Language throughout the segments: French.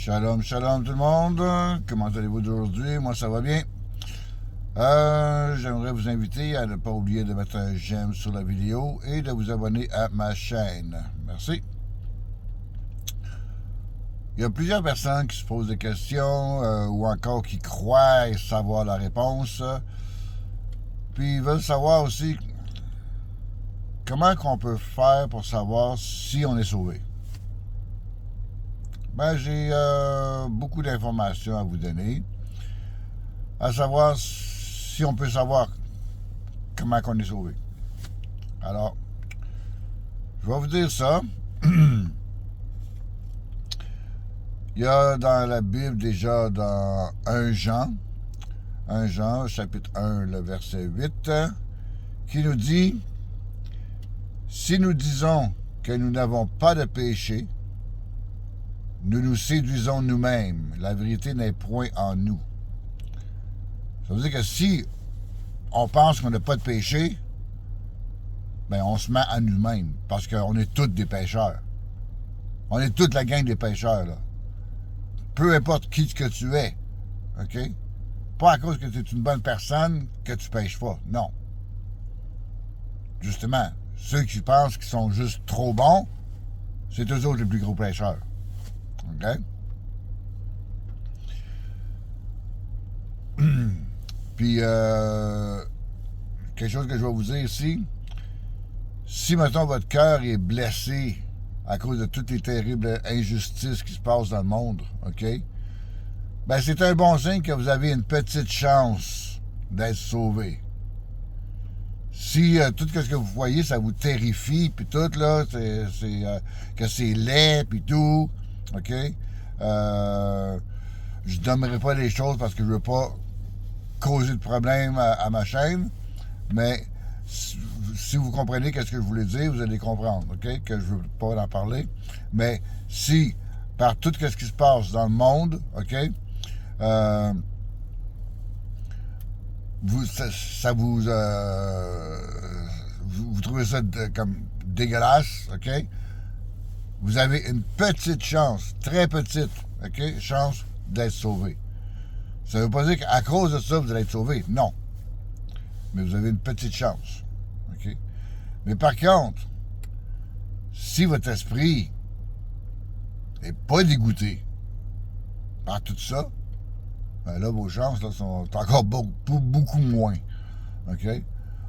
Shalom, shalom tout le monde. Comment allez-vous aujourd'hui? Moi, ça va bien. J'aimerais vous inviter à ne pas oublier de mettre un j'aime sur la vidéo et de vous abonner à ma chaîne. Merci. Il y a plusieurs personnes qui se posent des questions ou encore qui croient savoir la réponse. Puis ils veulent savoir aussi comment qu'on peut faire pour savoir si on est sauvé. Ben, j'ai beaucoup d'informations à vous donner, à savoir si on peut savoir comment on est sauvé. Alors, je vais vous dire ça. Il y a dans la Bible déjà dans 1 Jean, chapitre 1, le verset 8, qui nous dit « Si nous disons que nous n'avons pas de péché, nous nous séduisons nous-mêmes. La vérité n'est point en nous. » Ça veut dire que si on pense qu'on n'a pas de péché, ben on se ment à nous-mêmes, parce qu'on est tous des pécheurs. On est toute la gang des pécheurs, là. Peu importe qui que tu es, OK? Pas à cause que tu es une bonne personne que tu pêches pas, non. Justement, ceux qui pensent qu'ils sont juste trop bons, c'est eux autres les plus gros pécheurs. OK? Puis, quelque chose que je vais vous dire ici, si, mettons, votre cœur est blessé à cause de toutes les terribles injustices qui se passent dans le monde, OK? Ben, c'est un bon signe que vous avez une petite chance d'être sauvé. Si tout ce que vous voyez, ça vous terrifie, puis tout, là, que c'est laid, puis tout, OK? Je nommerai pas les choses parce que je veux pas causer de problème à ma chaîne, mais si vous comprenez ce que je voulais dire, vous allez comprendre, OK? Que je veux pas en parler. Mais si, par tout ce qui se passe dans le monde, OK? Vous trouvez ça comme dégueulasse, OK? Vous avez une petite chance, très petite, OK, chance d'être sauvé. Ça ne veut pas dire qu'à cause de ça, vous allez être sauvé. Non. Mais vous avez une petite chance. OK? Mais par contre, si votre esprit n'est pas dégoûté par tout ça, ben là, vos chances là, sont encore beaucoup moins. OK?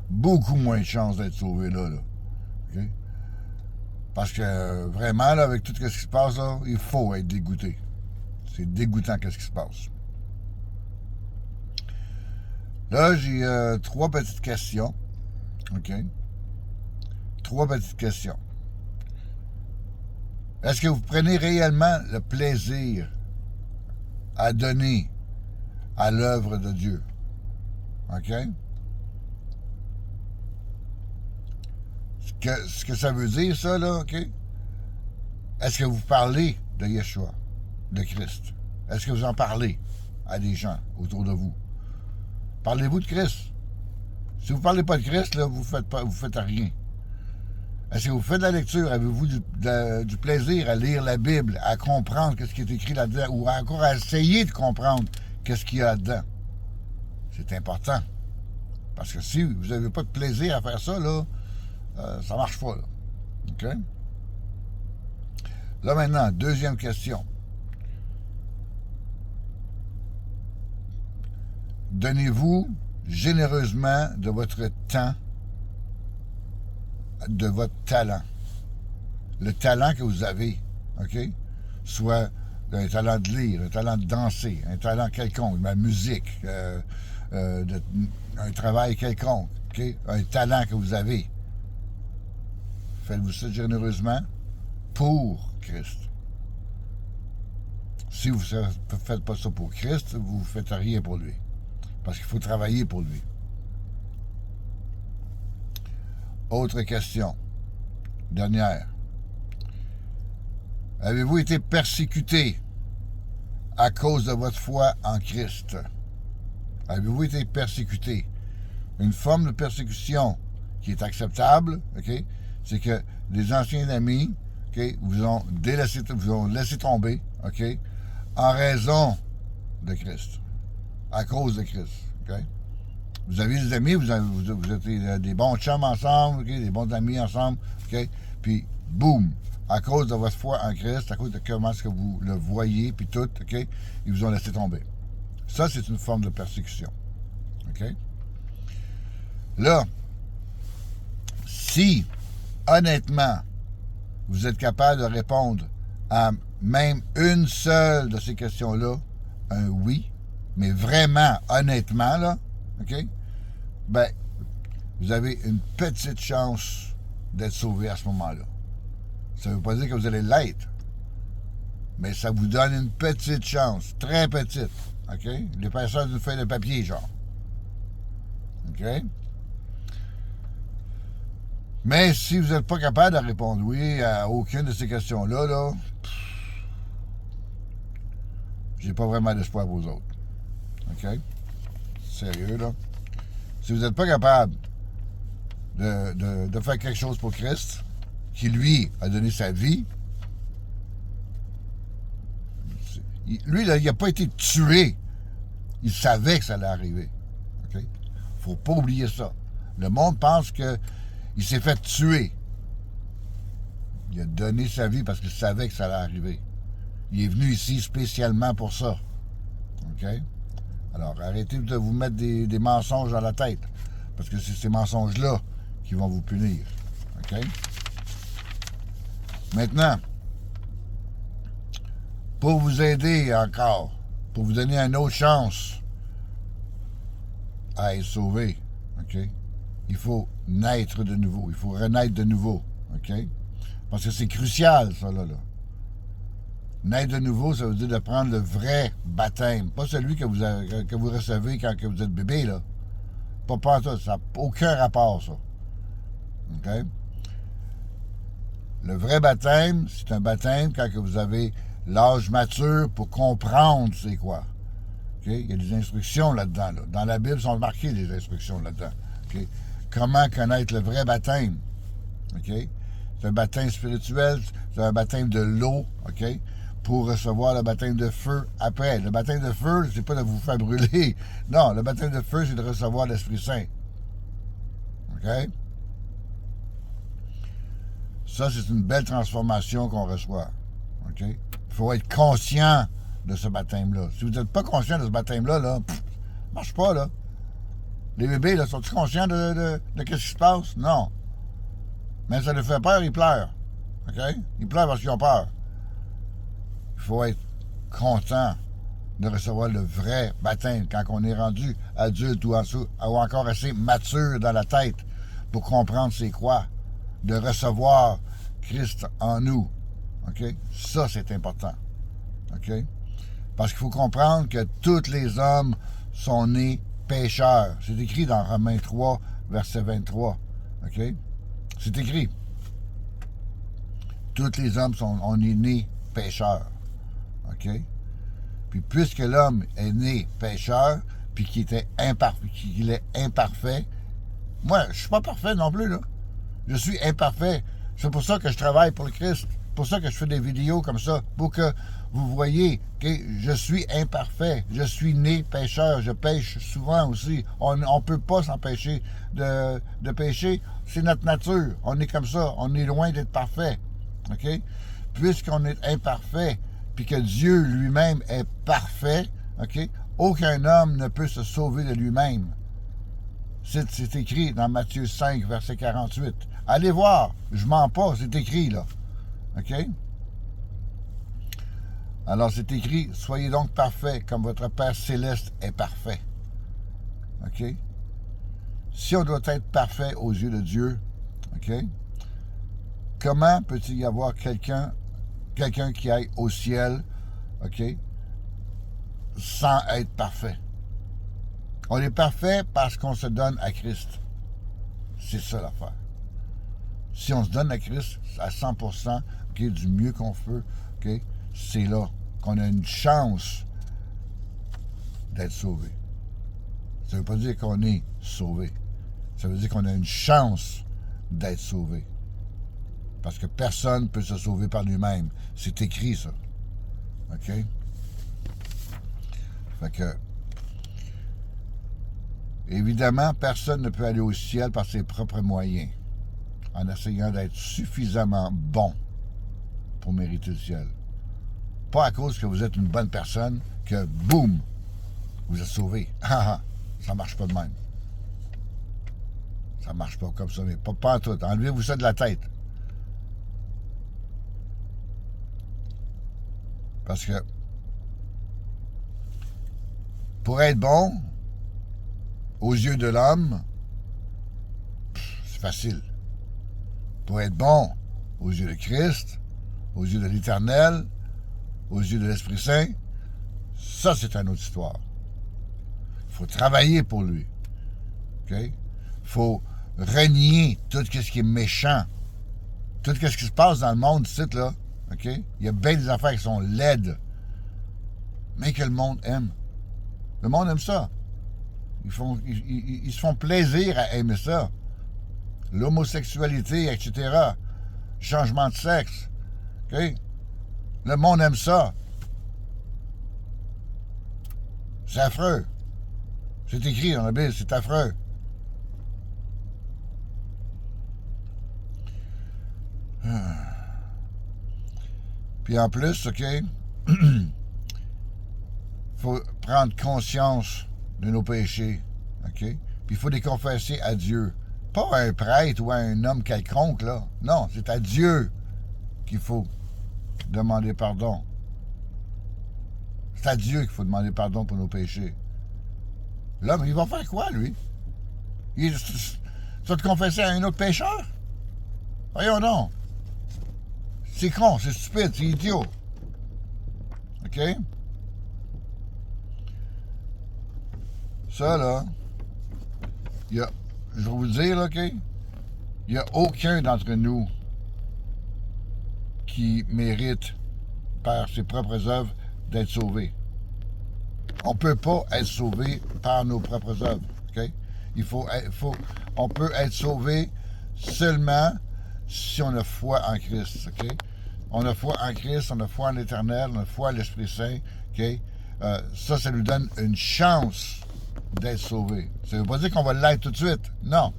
Beaucoup moins de chances d'être sauvé là. OK? Parce que vraiment, là, avec tout ce qui se passe, là, il faut être dégoûté. C'est dégoûtant ce qui se passe. Là, j'ai 3 petites questions. OK? 3 petites questions. Est-ce que vous prenez réellement le plaisir à donner à l'œuvre de Dieu? OK? Ce que ça veut dire, ça, là, OK? Est-ce que vous parlez de Yeshua, de Christ? Est-ce que vous en parlez à des gens autour de vous? Parlez-vous de Christ? Si vous ne parlez pas de Christ, là, vous faites rien. Est-ce que vous faites de la lecture? Avez-vous du plaisir à lire la Bible, à comprendre ce qui est écrit là-dedans, ou encore à essayer de comprendre ce qu'il y a là-dedans? C'est important. Parce que si vous n'avez pas de plaisir à faire ça, là, ça marche pas, là. OK? Là, maintenant, deuxième question. Donnez-vous généreusement de votre temps, de votre talent. Le talent que vous avez, OK? Soit un talent de lire, un talent de danser, un talent quelconque, de la musique, un travail quelconque, OK? Un talent que vous avez. Faites-vous ça généreusement pour Christ. Si vous ne faites pas ça pour Christ, vous ne faites rien pour lui. Parce qu'il faut travailler pour lui. Autre question. Dernière. Avez-vous été persécuté à cause de votre foi en Christ? Avez-vous été persécuté? Une forme de persécution qui est acceptable, OK? C'est que les anciens amis, OK, vous ont laissé tomber, OK? en raison de Christ, à cause de Christ. Okay? Vous avez des amis, vous êtes des bons chums ensemble, okay? Des bons amis ensemble, okay? Puis boum, à cause de votre foi en Christ, à cause de comment est-ce que vous le voyez, puis tout, okay? Ils vous ont laissé tomber. Ça, c'est une forme de persécution. Okay? Là, si, honnêtement, vous êtes capable de répondre à même une seule de ces questions-là, un oui, mais vraiment, honnêtement, là, OK? Ben, vous avez une petite chance d'être sauvé à ce moment-là. Ça ne veut pas dire que vous allez l'être, mais ça vous donne une petite chance, très petite, OK? L'épaisseur d'une feuille de papier, genre. OK? Mais si vous n'êtes pas capable de répondre oui à aucune de ces questions-là, là, j'ai pas vraiment d'espoir pour vous autres. OK? Sérieux, là. Si vous n'êtes pas capable de faire quelque chose pour Christ, qui lui a donné sa vie, lui, là, il n'a pas été tué. Il savait que ça allait arriver. OK? Faut pas oublier ça. Le monde pense que il s'est fait tuer. Il a donné sa vie parce qu'il savait que ça allait arriver. Il est venu ici spécialement pour ça. OK? Alors, arrêtez de vous mettre des mensonges dans la tête. Parce que c'est ces mensonges-là qui vont vous punir. OK? Maintenant, pour vous aider encore, pour vous donner une autre chance à être sauvé, OK? Il faut naître de nouveau. Il faut renaître de nouveau. OK? Parce que c'est crucial, ça, là. Naître de nouveau, ça veut dire de prendre le vrai baptême. Pas celui que vous recevez quand que vous êtes bébé, là. Pas ça. Ça n'a aucun rapport, ça. OK? Le vrai baptême, c'est un baptême quand que vous avez l'âge mature pour comprendre c'est quoi. OK? Il y a des instructions là-dedans. Là. Dans la Bible, sont marquées des instructions là-dedans. OK? Comment connaître le vrai baptême. OK? C'est un baptême spirituel, c'est un baptême de l'eau, OK? Pour recevoir le baptême de feu après. Le baptême de feu, c'est pas de vous faire brûler. Non, le baptême de feu, c'est de recevoir l'Esprit Saint. OK? Ça, c'est une belle transformation qu'on reçoit. OK? Il faut être conscient de ce baptême-là. Si vous n'êtes pas conscient de ce baptême-là, là, marche pas, là. Les bébés, là, sont-ils conscients de ce qui se passe? Non. Mais ça les fait peur, ils pleurent. OK? Ils pleurent parce qu'ils ont peur. Il faut être content de recevoir le vrai baptême quand on est rendu adulte ou encore assez mature dans la tête pour comprendre c'est quoi. De recevoir Christ en nous. OK? Ça, c'est important. OK? Parce qu'il faut comprendre que tous les hommes sont nés pécheurs. C'est écrit dans Romains 3, verset 23. OK? C'est écrit. Tous les hommes on est nés pécheurs. OK? Puis puisque l'homme est né pécheur, puis qu'il est imparfait, moi, je suis pas parfait non plus, là. Je suis imparfait. C'est pour ça que je travaille pour le Christ. C'est pour ça que je fais des vidéos comme ça, pour que vous voyez que je suis imparfait. Je suis né pécheur. Je pêche souvent aussi. On ne peut pas s'empêcher de pécher. C'est notre nature. On est comme ça. On est loin d'être parfait. OK? Puisqu'on est imparfait, puis que Dieu lui-même est parfait, OK? Aucun homme ne peut se sauver de lui-même. C'est écrit dans Matthieu 5, verset 48. Allez voir, je mens pas, c'est écrit là. OK? Alors c'est écrit, soyez donc parfaits comme votre Père céleste est parfait. OK? Si on doit être parfait aux yeux de Dieu, OK? Comment peut-il y avoir quelqu'un qui aille au ciel, OK? Sans être parfait? On est parfait parce qu'on se donne à Christ. C'est ça l'affaire. Si on se donne à Christ à 100%, okay, du mieux qu'on peut, okay, c'est là qu'on a une chance d'être sauvé. Ça ne veut pas dire qu'on est sauvé. Ça veut dire qu'on a une chance d'être sauvé. Parce que personne ne peut se sauver par lui-même. C'est écrit, ça. OK? Fait que, évidemment, personne ne peut aller au ciel par ses propres moyens, en essayant d'être suffisamment bon pour mériter le ciel. Pas à cause que vous êtes une bonne personne que, boum, vous êtes sauvé. Ça marche pas de même. Ça marche pas comme ça, mais pas en tout. Enlevez-vous ça de la tête. Parce que pour être bon, aux yeux de l'homme, c'est facile. Pour être bon, aux yeux de Christ, aux yeux de l'Éternel, aux yeux de l'Esprit Saint, ça, c'est une autre histoire. Il faut travailler pour lui. OK? Il faut renier tout ce qui est méchant. Tout ce qui se passe dans le monde, ici, là. OK? Il y a bien des affaires qui sont laides. Mais que le monde aime. Le monde aime ça. Ils se font plaisir à aimer ça. L'homosexualité, etc. Changement de sexe. OK? Le monde aime ça. C'est affreux. C'est écrit dans la Bible, c'est affreux. Puis en plus, OK, il faut prendre conscience de nos péchés, OK? Puis il faut les confesser à Dieu. Pas à un prêtre ou à un homme quelconque, là. Non, c'est à Dieu qu'il faut demander pardon. C'est à Dieu qu'il faut demander pardon pour nos péchés. L'homme, il va faire quoi, lui? Tu vas te confesser à un autre pécheur? Voyons donc. C'est con, c'est stupide, c'est idiot. OK? Ça, là, je vais vous le dire, OK? Il n'y a aucun d'entre nous qui mérite, par ses propres œuvres, d'être sauvé. On ne peut pas être sauvé par nos propres œuvres. OK? On peut être sauvé seulement si on a foi en Christ. OK? On a foi en Christ, on a foi en l'Éternel, on a foi en l'Esprit Saint. OK? Ça nous donne une chance d'être sauvé. Ça ne veut pas dire qu'on va l'être tout de suite. Non.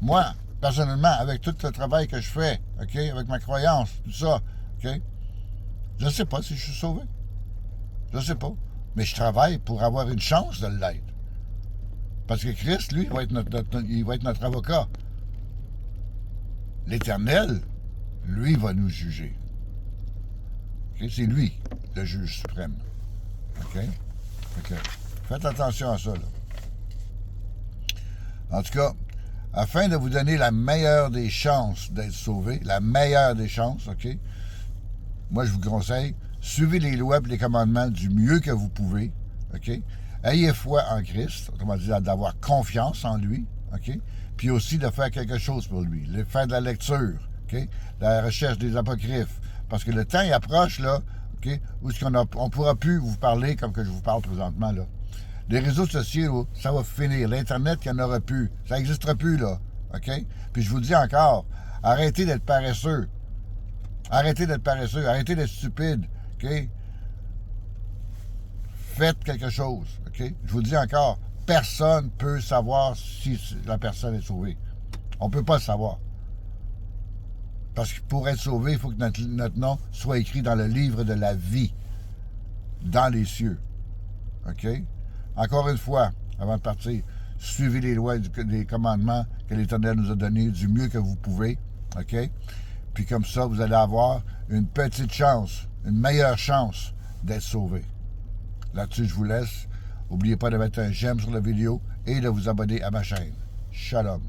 Moi, personnellement, avec tout le travail que je fais, OK? Avec ma croyance, tout ça, OK? Je ne sais pas si je suis sauvé. Je ne sais pas. Mais je travaille pour avoir une chance de l'être. Parce que Christ, lui, il va être notre avocat. L'Éternel, lui, va nous juger. Okay? C'est lui, le juge suprême. OK? Okay. Faites attention à ça, là. En tout cas, afin de vous donner la meilleure des chances d'être sauvé, la meilleure des chances, OK? Moi, je vous conseille, suivez les lois et les commandements du mieux que vous pouvez, OK? Ayez foi en Christ, autrement dit, d'avoir confiance en lui, OK? Puis aussi de faire quelque chose pour lui, de faire de la lecture, OK? De la recherche des apocryphes. Parce que le temps, il approche, là, OK? Où on ne pourra plus vous parler comme que je vous parle présentement, là. Les réseaux sociaux, ça va finir. L'Internet, il n'y en aura plus. Ça n'existera plus, là, OK? Puis je vous le dis encore, arrêtez d'être paresseux. Arrêtez d'être paresseux. Arrêtez d'être stupide, OK? Faites quelque chose, OK? Je vous le dis encore, personne ne peut savoir si la personne est sauvée. On ne peut pas le savoir. Parce que pour être sauvé, il faut que notre nom soit écrit dans le livre de la vie, dans les cieux. OK? Encore une fois, avant de partir, suivez les lois et les commandements que l'Éternel nous a donnés du mieux que vous pouvez. OK? Puis comme ça, vous allez avoir une petite chance, une meilleure chance d'être sauvé. Là-dessus, je vous laisse. N'oubliez pas de mettre un j'aime sur la vidéo et de vous abonner à ma chaîne. Shalom.